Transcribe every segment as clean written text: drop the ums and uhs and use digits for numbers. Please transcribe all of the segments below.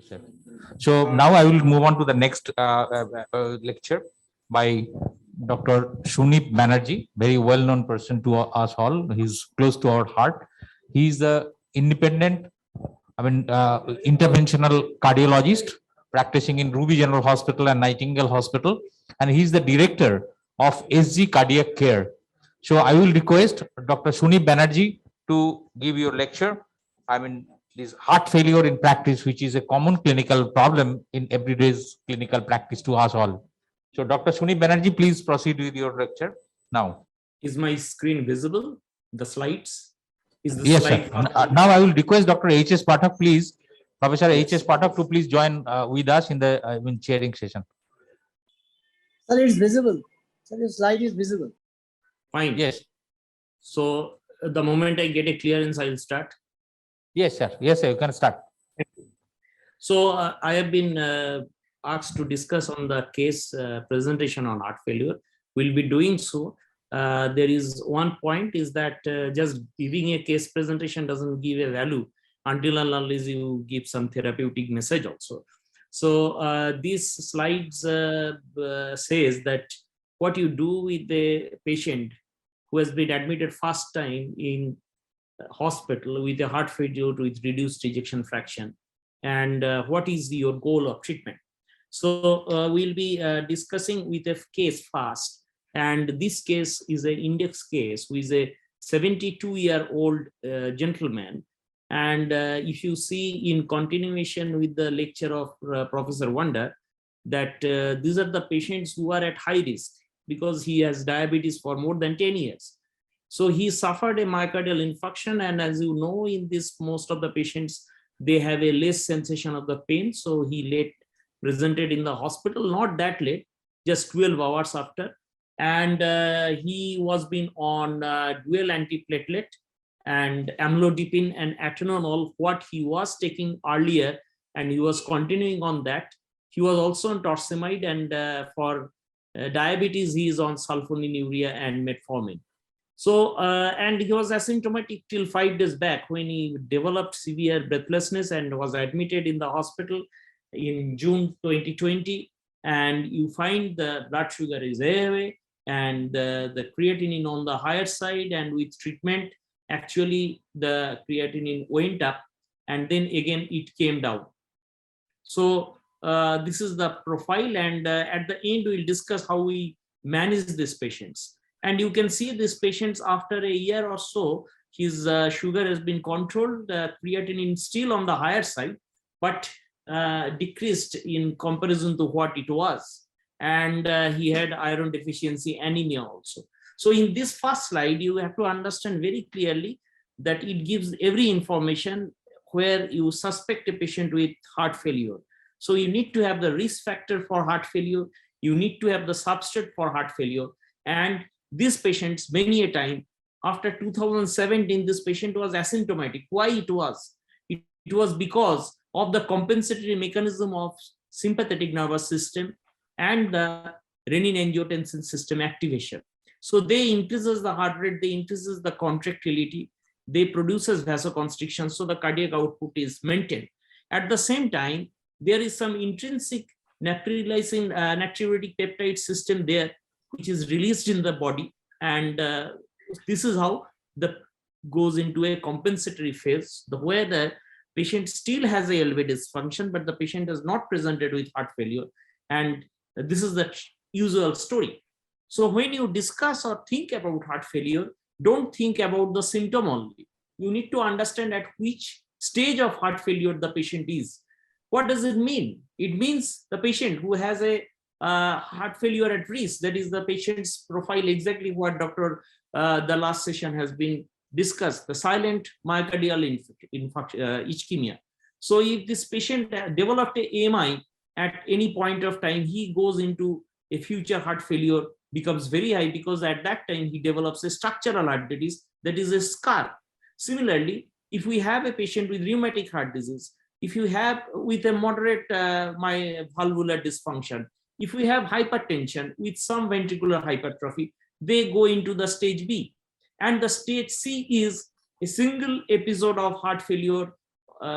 Sir. So now I will move on to the next lecture by Dr. Shunip Banerjee, very well-known person to us all. He's close to our heart. He's the independent, interventional cardiologist practicing in Ruby General Hospital and Nightingale Hospital, and he's the director of SG Cardiac Care. So I will request Dr. Shunip Banerjee to give your lecture. This heart failure in practice, which is a common clinical problem in everyday's clinical practice to us all. So Dr. Shunip Banerjee, please proceed with your lecture now. Is my screen visible? The slides? Is the Yes, slide? sir. Now I will request Dr. H.S. Pathak, please, Professor H.S. Pathak, to please join with us in the chairing session. Sir, it's visible. Sir, your slide is visible. Fine. Yes. So the moment I get a clearance, I will start. Yes, sir. Yes, sir. You can start. So I have been asked to discuss on the case presentation on heart failure. We'll be doing so. There is one point is that just giving a case presentation doesn't give a value until and unless you give some therapeutic message also. So these slides says that what you do with the patient who has been admitted first time in hospital with a heart failure with reduced ejection fraction, and what is your goal of treatment. So we'll be discussing with a case first, and this case is an index case with a 72-year-old gentleman. And if you see in continuation with the lecture of Professor Wonder, that these are the patients who are at high risk because he has diabetes for more than 10 years. So he suffered a myocardial infarction, and as you know, in this, most of the patients, they have a less sensation of the pain. So he late presented in the hospital, not that late, just 12 hours after. And he was been on dual antiplatelet and amlodipine and atenolol, what he was taking earlier, and he was continuing on that. He was also on torsemide, and for diabetes, he is on sulfonylurea and metformin. So, and he was asymptomatic till 5 days back when he developed severe breathlessness and was admitted in the hospital in June 2020. And you find the blood sugar is airway and the creatinine on the higher side, and with treatment, actually the creatinine went up and then again it came down. So this is the profile, and at the end we'll discuss how we manage these patients. And you can see these patients after a year or so, his sugar has been controlled, creatinine still on the higher side, but decreased in comparison to what it was. And he had iron deficiency anemia also. So in this first slide, you have to understand very clearly that it gives every information where you suspect a patient with heart failure. So you need to have the risk factor for heart failure. You need to have the substrate for heart failure. And these patients, many a time, after 2017, this patient was asymptomatic. Why it was? It was because of the compensatory mechanism of sympathetic nervous system and the renin-angiotensin system activation. So they increases the heart rate, they increases the contractility, they produces vasoconstriction, so the cardiac output is maintained. At the same time, there is some intrinsic natriuretic peptide system there, which is released in the body, and this is how the goes into a compensatory phase, where the patient still has a LV dysfunction, but the patient is not presented with heart failure, and this is the usual story. So when you discuss or think about heart failure, don't think about the symptom only. You need to understand at which stage of heart failure the patient is. What does it mean? It means the patient who has a heart failure at risk, that is the patient's profile, exactly what Dr. The last session has been discussed, the silent myocardial ischemia. So if this patient developed a AMI at any point of time, he goes into a future heart failure becomes very high, because at that time he develops a structural heart disease, that is a scar. Similarly, if we have a patient with rheumatic heart disease, if you have with a moderate valvular dysfunction, if we have hypertension with some ventricular hypertrophy, they go into the stage B. And the stage C is a single episode of heart failure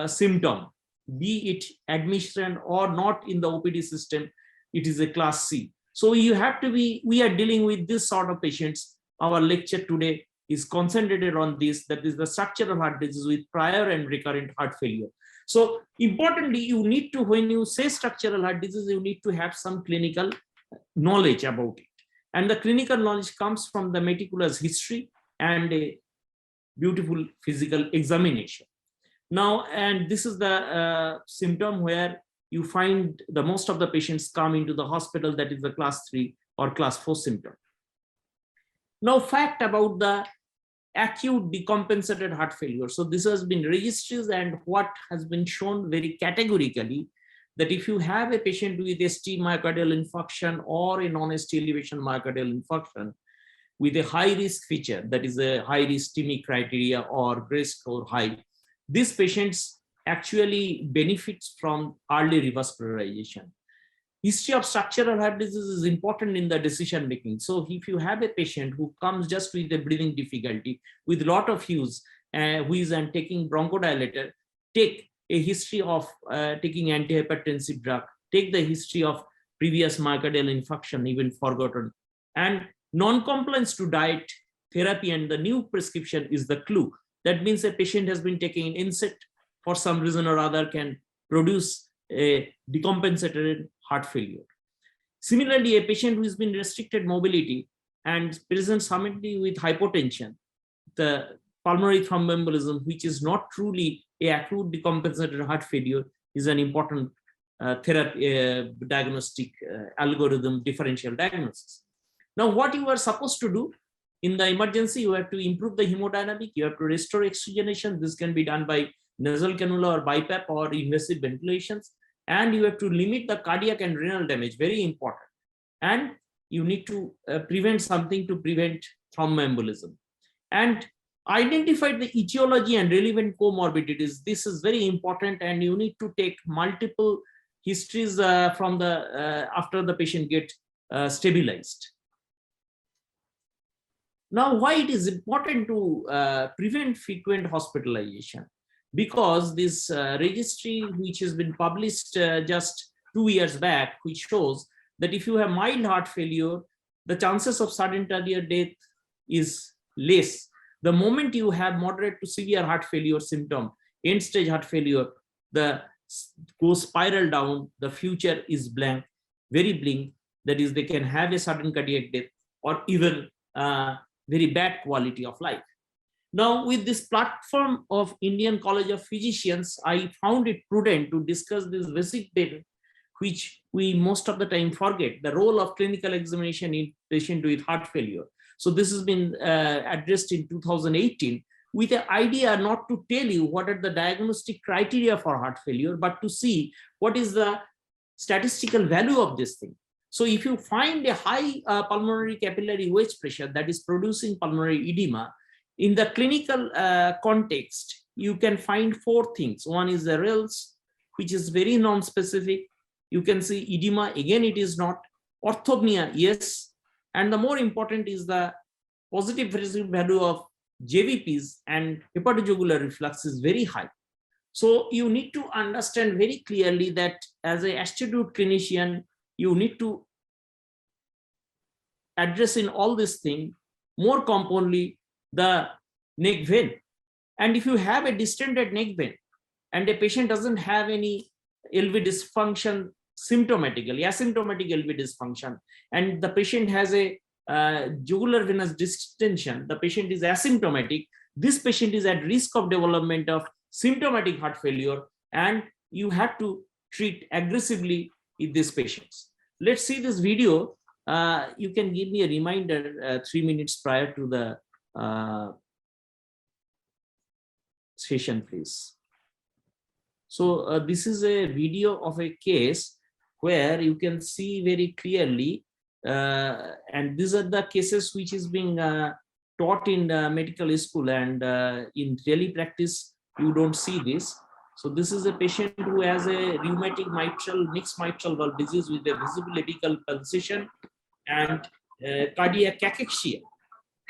symptom. be it admission or not in the OPD system, it is a class C. So you have to be, we are dealing with this sort of patients. Our lecture today is concentrated on this, that is the structural heart disease with prior and recurrent heart failure. So importantly, you need to, when you say structural heart disease, you need to have some clinical knowledge about it. And the clinical knowledge comes from the meticulous history and a beautiful physical examination. Now, and this is the symptom where you find the most of the patients come into the hospital, that is the class 3 or class 4 symptom. Now, fact about the acute decompensated heart failure. So this has been registries, and what has been shown very categorically, that if you have a patient with ST myocardial infarction or a non-ST elevation myocardial infarction with a high risk feature, that is a high risk TIMI criteria or risk or high, these patients actually benefits from early revascularization. History of structural heart disease is important in the decision making. So if you have a patient who comes just with a breathing difficulty, with a lot of wheeze and taking bronchodilator, take a history of taking antihypertensive drug, take the history of previous myocardial infarction, even forgotten, and non-compliance to diet, therapy, and the new prescription is the clue. That means a patient has been taking an NSAID for some reason or other, can produce a decompensated heart failure. Similarly, a patient who has been restricted mobility and presents simultaneously with hypotension, the pulmonary thromboembolism, which is not truly a acute decompensated heart failure, is an important therapy diagnostic algorithm, differential diagnosis. Now, what you are supposed to do in the emergency, you have to improve the hemodynamic, you have to restore oxygenation. This can be done by nasal cannula or BiPAP or invasive ventilations. And you have to limit the cardiac and renal damage, very important. And you need to prevent something to prevent thromboembolism. And identify the etiology and relevant comorbidities. This is very important, and you need to take multiple histories from the after the patient get stabilized. Now, why it is important to prevent frequent hospitalization? Because this registry, which has been published just 2 years back, which shows that if you have mild heart failure, the chances of sudden cardiac death is less. The moment you have moderate to severe heart failure symptom, end stage heart failure, the goes spiral down, the future is blank, very blank. That is, they can have a sudden cardiac death or even very bad quality of life. Now, with this platform of Indian College of Physicians, I found it prudent to discuss this basic data, which we most of the time forget, the role of clinical examination in patient with heart failure. So this has been addressed in 2018 with the idea not to tell you what are the diagnostic criteria for heart failure, but to see what is the statistical value of this thing. So if you find a high pulmonary capillary wedge pressure that is producing pulmonary edema, in the clinical context, you can find 4 things. One is the RELS, which is very non-specific. You can see edema, again, it is not. Orthopnea, yes. And the more important is the positive value of JVPs, and hepatojugular reflux is very high. So you need to understand very clearly that as an astute clinician, you need to address in all this thing, more commonly, the neck vein. And if you have a distended neck vein and a patient doesn't have any LV dysfunction symptomatically, asymptomatic LV dysfunction, and the patient has a jugular venous distension, the patient is asymptomatic, this patient is at risk of development of symptomatic heart failure, and you have to treat aggressively with these patients. Let's see this video. You can give me a reminder 3 minutes prior to the session, please. So this is a video of a case where you can see very clearly, and these are the cases which is being taught in medical school, and in daily practice you don't see this. So this is a patient who has a rheumatic mixed mitral valve disease with a visible apical pulsation and cardiac cachexia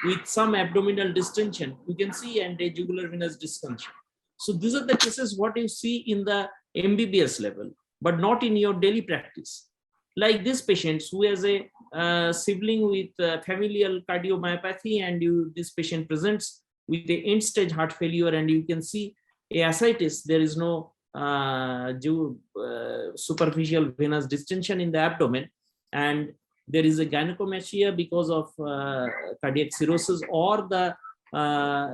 with some abdominal distension, you can see, and a jugular venous dysfunction. So these are the cases what you see in the MBBS level, but not in your daily practice. Like this patient who has a sibling with familial cardiomyopathy, and this patient presents with the end stage heart failure, and you can see a ascites. There is no superficial venous distension in the abdomen, and there is a gynecomastia because of cardiac cirrhosis or the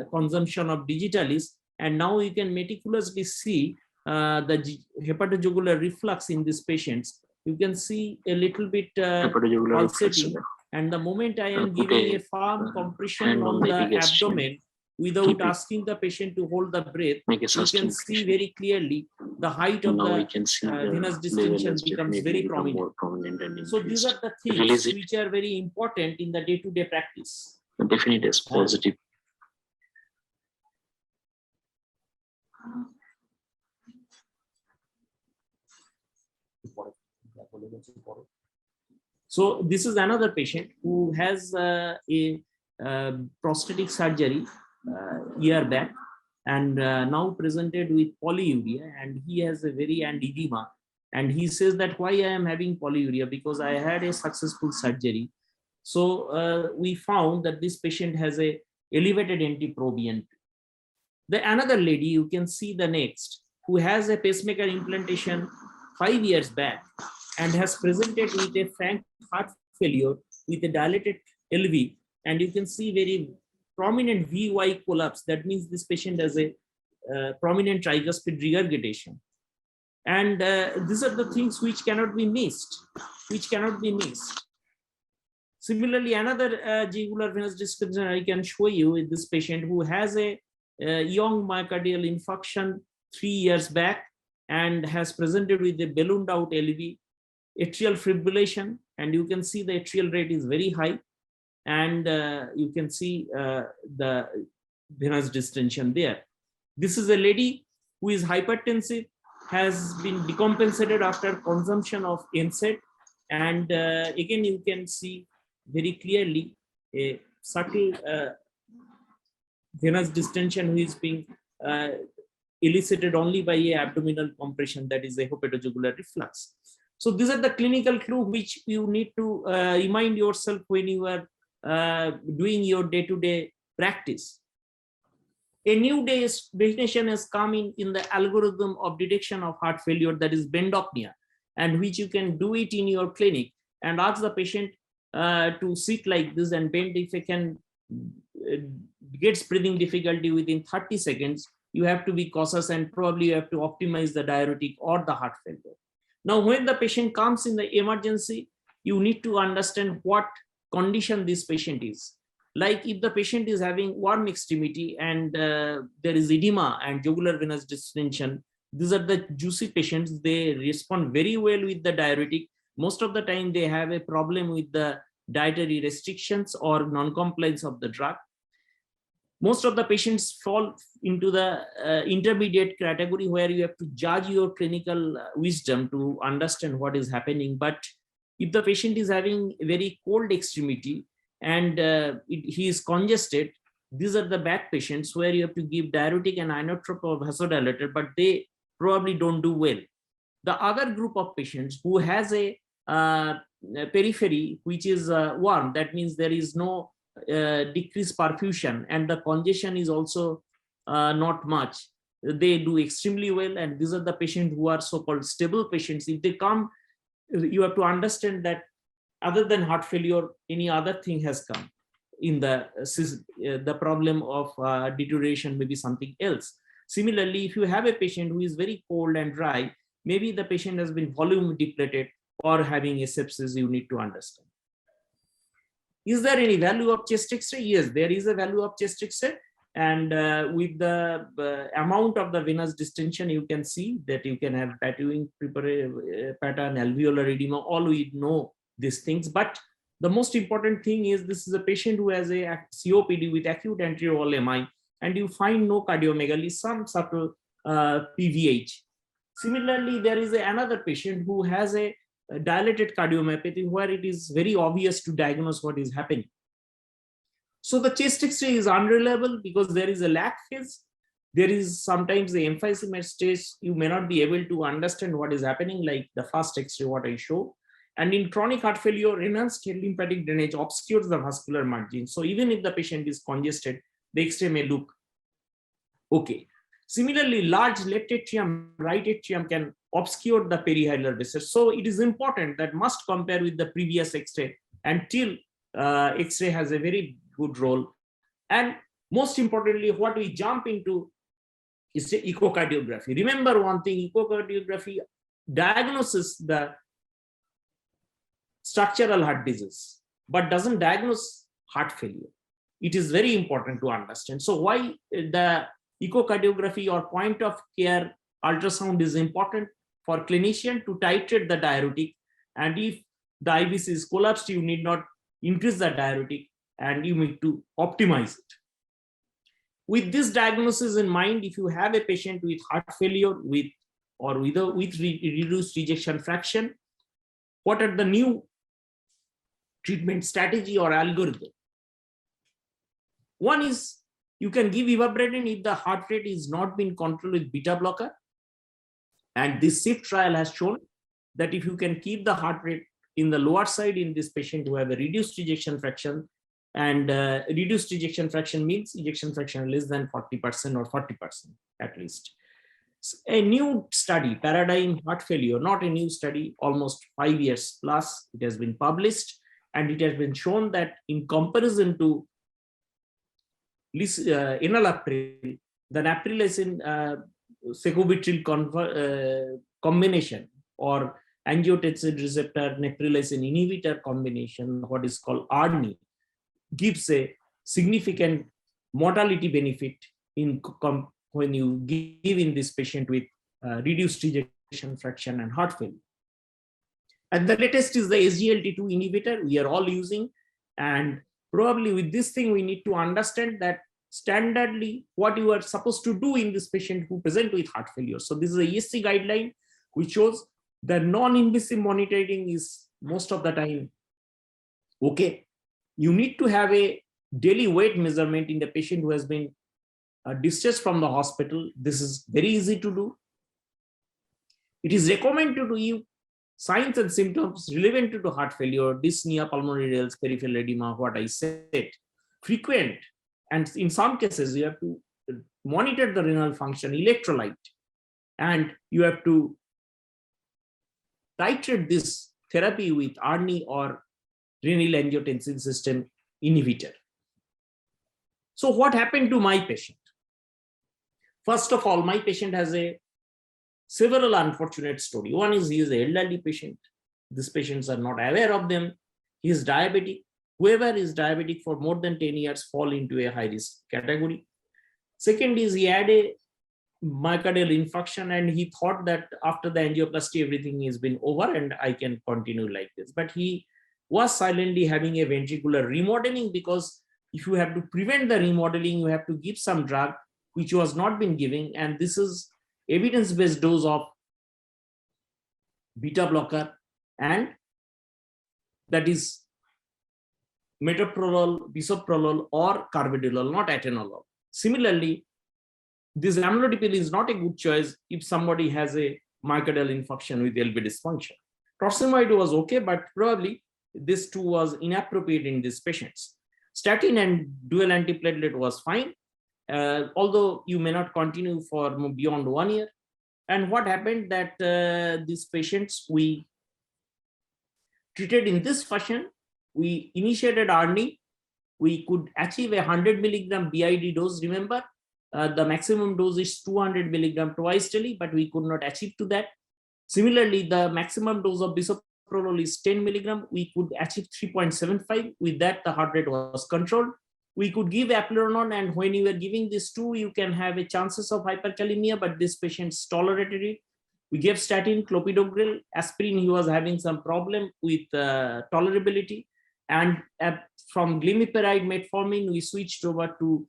consumption of digitalis. And now you can meticulously see the hepatojugular reflux in these patients. You can see a little bit pulsating, and the moment I am giving a firm compression on the abdomen without asking the patient to hold the breath, you can see very clearly the height of the venous distension becomes very prominent. So these are the things which are very important in the day-to-day practice. Definitely is positive. So this is another patient who has a prosthetic surgery year back, and now presented with polyuria, and he has a very edema, and he says that why I am having polyuria, because I had a successful surgery. So we found that this patient has a elevated NT-proBNP. The another lady, you can see the next, who has a pacemaker implantation 5 years back and has presented with a frank heart failure with a dilated LV, and you can see very prominent VY collapse. That means this patient has a prominent tricuspid regurgitation. And these are the things which cannot be missed, Similarly, another jugular venous distension I can show you is this patient who has a young myocardial infarction 3 years back and has presented with a ballooned out LV, atrial fibrillation, and you can see the atrial rate is very high, and you can see the venous distension there. This is a lady who is hypertensive, has been decompensated after consumption of NSAID, and again you can see very clearly a subtle venous distension which is being elicited only by a abdominal compression, that is a hepatojugular reflux. So these are the clinical clue which you need to remind yourself when you are doing your day-to-day practice. A new definition has come in the algorithm of detection of heart failure, that is bendopnea, and which you can do it in your clinic and ask the patient to sit like this and bend. If they can gets breathing difficulty within 30 seconds, you have to be cautious and probably you have to optimize the diuretic or the heart failure. Now, when the patient comes in the emergency, you need to understand what condition this patient is. Like if the patient is having warm extremity and there is edema and jugular venous distension, these are the juicy patients. They respond very well with the diuretic. Most of the time they have a problem with the dietary restrictions or non-compliance of the drug. Most of the patients fall into the intermediate category where you have to judge your clinical wisdom to understand what is happening. But if the patient is having very cold extremity and he is congested, these are the bad patients where you have to give diuretic and inotrope or vasodilator, but they probably don't do well. The other group of patients who has a periphery which is warm, that means there is no decreased perfusion and the congestion is also not much, they do extremely well. And these are the patients who are so-called stable patients. If they come, you have to understand that other than heart failure, any other thing has come in the problem of deterioration, maybe something else. Similarly, if you have a patient who is very cold and dry, maybe the patient has been volume depleted or having a sepsis, you need to understand. Is there any value of chest X-ray? Yes, there is a value of chest X-ray. And with the amount of the venous distension, you can see that you can have tattooing pattern, alveolar edema, all we know these things. But the most important thing is this is a patient who has a COPD with acute anterior wall MI, and you find no cardiomegaly, some subtle PVH. Similarly, there is another patient who has a dilated cardiomyopathy where it is very obvious to diagnose what is happening. So the chest X-ray is unreliable because there is a lag phase. there is sometimes the emphysema stage, you may not be able to understand what is happening, like the first X-ray what I show. And in chronic heart failure, enhanced lymphatic drainage obscures the vascular margin. So even if the patient is congested, the X-ray may look okay. Similarly, large left atrium, right atrium can obscure the perihilar vessels. So it is important that must compare with the previous X-ray until X-ray has a very good role. And most importantly, what we jump into is the echocardiography. Remember one thing, echocardiography diagnoses the structural heart disease, but doesn't diagnose heart failure. It is very important to understand. So why the echocardiography or point of care ultrasound is important for clinician to titrate the diuretic. And if the IVC is collapsed, you need not increase the diuretic and you need to optimize it. With this diagnosis in mind, if you have a patient with heart failure with reduced ejection fraction, what are the new treatment strategy or algorithm? One is you can give ivabradine if the heart rate is not being controlled with beta blocker. And this SIFT trial has shown that if you can keep the heart rate in the lower side in this patient who have a reduced ejection fraction, and reduced ejection fraction means ejection fraction less than 40% or 40% at least. A new study, Paradigm Heart Failure, not a new study, almost 5 years plus, it has been published, and it has been shown that in comparison to enalapril, the naproxen sacubitril combination or angiotensin receptor neprilysin inhibitor combination, what is called ARNI, gives a significant mortality benefit in when you give in this patient with reduced ejection fraction and heart failure. And the latest is the SGLT2 inhibitor we are all using. And probably with this thing, we need to understand that standardly what you are supposed to do in this patient who present with heart failure. So this is a ESC guideline which shows the non-invasive monitoring is most of the time okay. You need to have a daily weight measurement in the patient who has been discharged from the hospital. This is very easy to do. It is recommended to you signs and symptoms relevant to heart failure, dyspnea, pulmonary rales, peripheral edema, what I said, frequent. And in some cases, you have to monitor the renal function, electrolyte, and you have to titrate this therapy with ARNI or renal angiotensin system inhibitor. So what happened to my patient? First of all, my patient has several unfortunate stories. One is he is an elderly patient. These patients are not aware of them. He is diabetic. Whoever is diabetic for more than 10 years fall into a high risk category. Second is he had a myocardial infarction and he thought that after the angioplasty, everything has been over and I can continue like this. But he was silently having a ventricular remodeling, because if you have to prevent the remodeling, you have to give some drug which was not been given. And this is evidence-based dose of beta blocker, and that is metoprolol, bisoprolol, or carvedilol, not atenolol. Similarly, this amlodipine is not a good choice if somebody has a myocardial infarction with LV dysfunction. Torsemide was okay, but probably this too was inappropriate in these patients. Statin and dual antiplatelet was fine, although you may not continue for beyond 1 year. And what happened that these patients we treated in this fashion, we initiated ARNI, we could achieve a 100 milligram BID dose. Remember, the maximum dose is 200 milligram twice daily, but we could not achieve to that. Similarly, the maximum dose of bisoprolol is 10 milligram. We could achieve 3.75. With that, the heart rate was controlled. We could give eplerenone, and when you are giving this too, you can have a chances of hyperkalemia, but this patient's tolerated it. We gave statin, clopidogrel, aspirin. He was having some problem with tolerability. And from glimepiride, metformin, we switched over to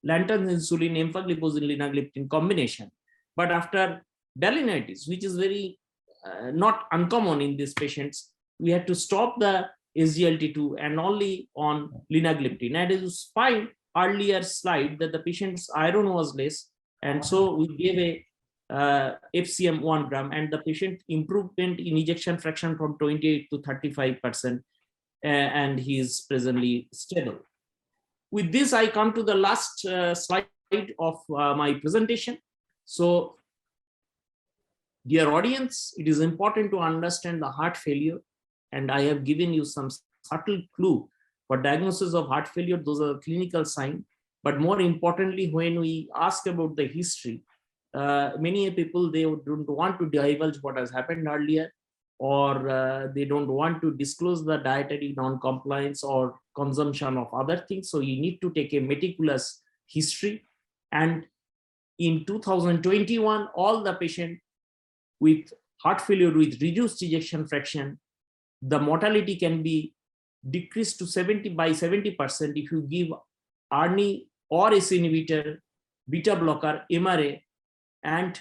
Lantus insulin, empagliflozin, linagliptin combination. But after balanitis, which is very not uncommon in these patients, we had to stop the SGLT2 and only on linagliptin. And it was fine earlier slide that the patient's iron was less, And so we gave a FCM 1 gram, and the patient improvement in ejection fraction from 28 to 35%, and he is presently stable. With this, I come to the last slide of my presentation. So, dear audience, it is important to understand the heart failure, and I have given you some subtle clue for diagnosis of heart failure. Those are clinical signs. But more importantly, when we ask about the history, many people, they don't want to divulge what has happened earlier, or they don't want to disclose the dietary non-compliance or consumption of other things. So you need to take a meticulous history. And in 2021, all the patients with heart failure with reduced ejection fraction, the mortality can be decreased to 70% if you give ARNI or ACE inhibitor, beta blocker, MRA, and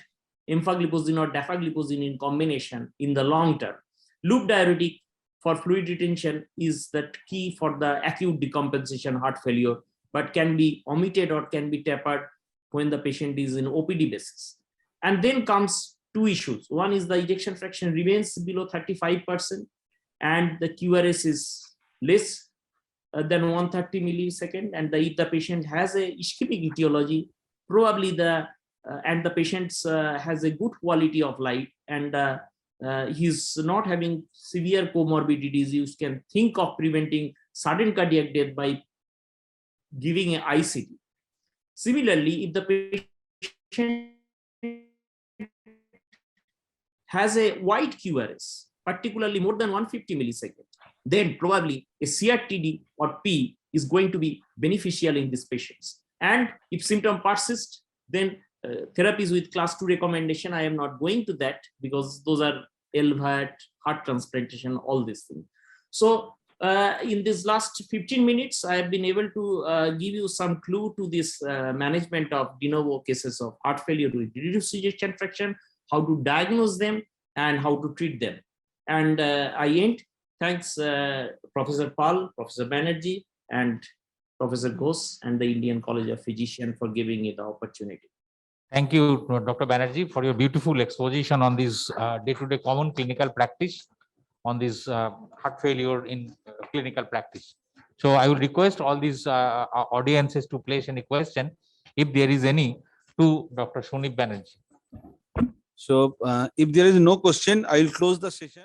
empagliflozin or dapagliflozin in combination in the long term. Loop diuretic for fluid retention is the key for the acute decompensation heart failure, but can be omitted or can be tapered when the patient is in OPD basis. And then comes two issues. One is the ejection fraction remains below 35%, and the QRS is less than 130 millisecond, and if the patient has a ischemic etiology, probably and the patient has a good quality of life, and he's not having severe comorbidities, you can think of preventing sudden cardiac death by giving an ICD. Similarly, if the patient has a wide QRS, particularly more than 150 milliseconds, then probably a CRTD or P is going to be beneficial in these patients. And if symptom persist, then therapies with class 2 recommendation, I am not going to that because those are LVAD, heart transplantation, all these things. So in this last 15 minutes, I have been able to give you some clue to this management of de novo cases of heart failure with reduced ejection fraction, how to diagnose them and how to treat them. And I end. Thanks, Professor Pal, Professor Banerjee, and Professor Ghosh and the Indian College of Physicians for giving me the opportunity. Thank you, Dr. Banerjee, for your beautiful exposition on this day-to-day common clinical practice on this heart failure in clinical practice. So I will request all these audiences to place any question, if there is any, to Dr. Sunip Banerjee. So if there is no question, I will close the session.